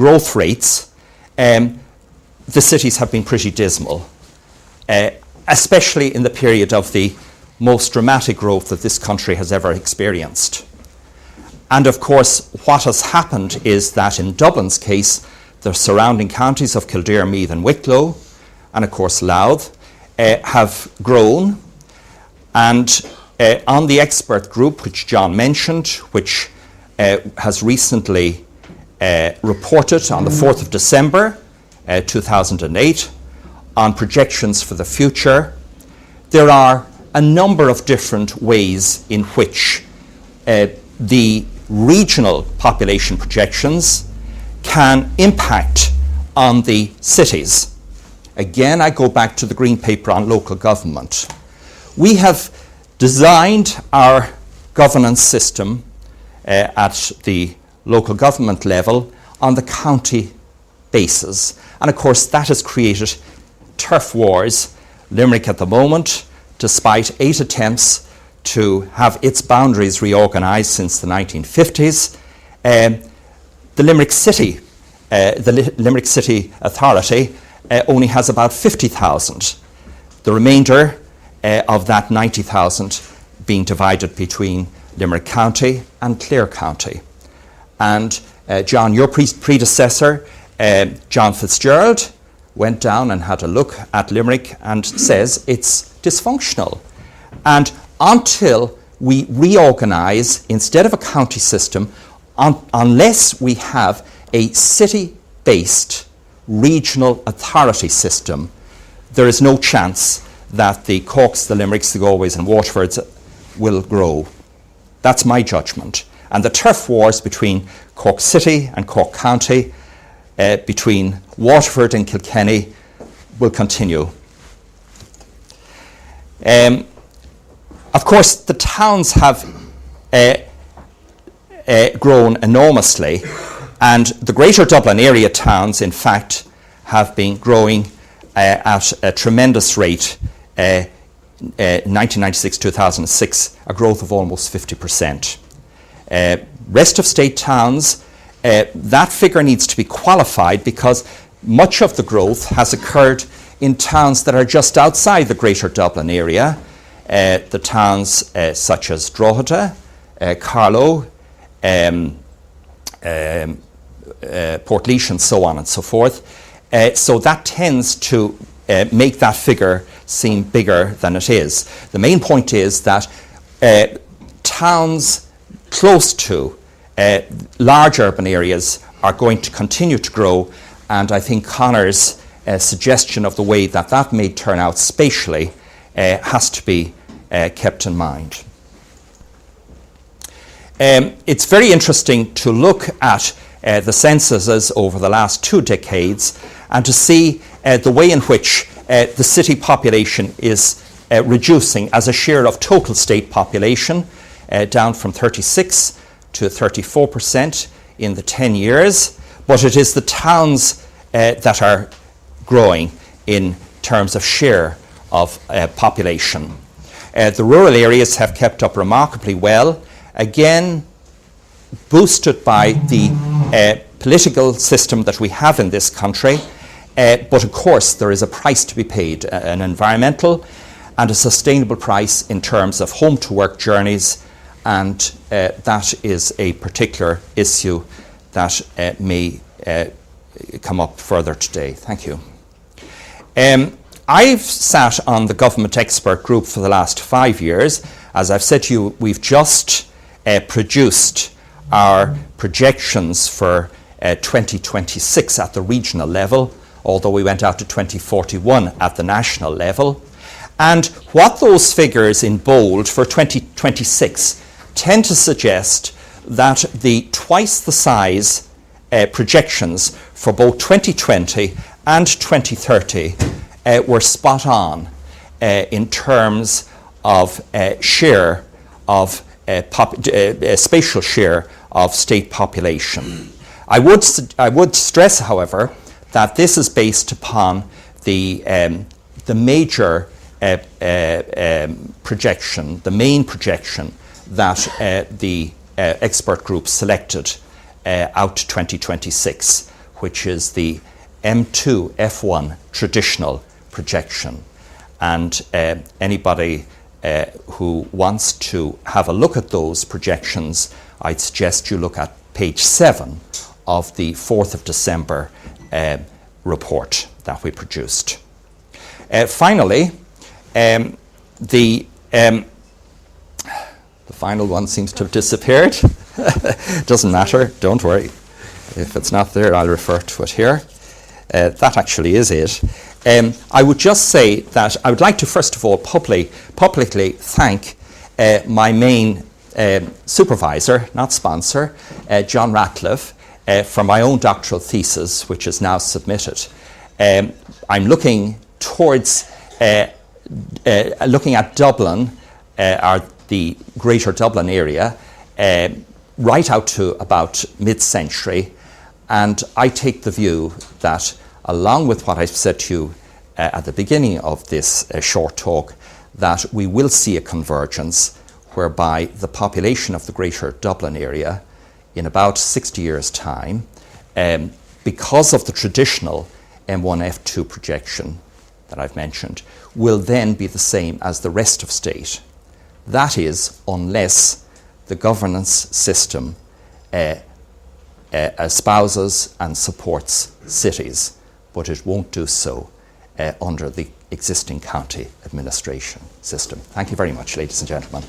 growth rates, the cities have been pretty dismal, especially in the period of the most dramatic growth that this country has ever experienced. And of course, what has happened is that in Dublin's case, the surrounding counties of Kildare, Meath and Wicklow, and of course Louth, have grown. And on the expert group, which John mentioned, which has recently reported on the 4th of December 2008 on projections for the future, there are a number of different ways in which the regional population projections can impact on the cities. Again, I go back to the Green Paper on local government. We have designed our governance system at the local government level on the county basis. And of course, that has created turf wars. Limerick at the moment, despite 8 attempts to have its boundaries reorganised since the 1950s, the Limerick City Authority only has about 50,000. The remainder of that 90,000 being divided between Limerick County and Clare County. And John, your predecessor, John Fitzgerald, went down and had a look at Limerick and says it's dysfunctional. And until we reorganise, instead of a county system, unless we have a city-based regional authority system, there is no chance that the Corks, the Limericks, the Galways and Waterfords will grow. That's my judgment. And the turf wars between Cork City and Cork County, between Waterford and Kilkenny, will continue. Of course, the towns have grown enormously, and the Greater Dublin area towns, in fact, have been growing at a tremendous rate. 1996-2006, a growth of almost 50%. Rest of state towns, that figure needs to be qualified because much of the growth has occurred in towns that are just outside the Greater Dublin area. The towns such as Drogheda, Carlow, Portlaoise and so on and so forth. So that tends to make that figure seem bigger than it is. The main point is that towns close to large urban areas are going to continue to grow, and I think Conor's suggestion of the way that that may turn out spatially has to be kept in mind. It's very interesting to look at the censuses over the last 2 decades and to see the way in which the city population is reducing as a share of total state population, down from 36 to 34% in the 10 years. But it is the towns that are growing in terms of share of population. The rural areas have kept up remarkably well, again boosted by the political system that we have in this country. But of course there is a price to be paid, an environmental and a sustainable price in terms of home to work journeys, and that is a particular issue that may come up further today. Thank you. I've sat on the government expert group for the last 5 years. As I've said to you, we've just produced our projections for 2026 at the regional level, although we went out to 2041 at the national level. And what those figures in bold for 2026 tend to suggest that the twice the size projections for both 2020 and 2030 were spot on in terms of share of spatial share of state population. I would stress, however, that this is based upon the major projection, the main projection that the expert group selected out to 2026, which is the M2 F1 traditional projection. And anybody who wants to have a look at those projections, I'd suggest you look at page 7 of the 4th of December report that we produced. Finally, the final one seems to have disappeared. Doesn't matter, don't worry. If it's not there, I'll refer to it here. That actually is it. I would just say that I would like to first of all publicly thank my main supervisor, not sponsor, John Ratcliffe, for my own doctoral thesis, which is now submitted. I'm looking towards looking at Dublin, or the Greater Dublin area, right out to about mid-century, and I take the view that, along with what I've said to you at the beginning of this short talk, that we will see a convergence whereby the population of the Greater Dublin area in about 60 years' time, because of the traditional M1F2 projection that I've mentioned, will then be the same as the rest of state. That is, unless the governance system espouses and supports cities, but it won't do so under the existing county administration system. Thank you very much, ladies and gentlemen.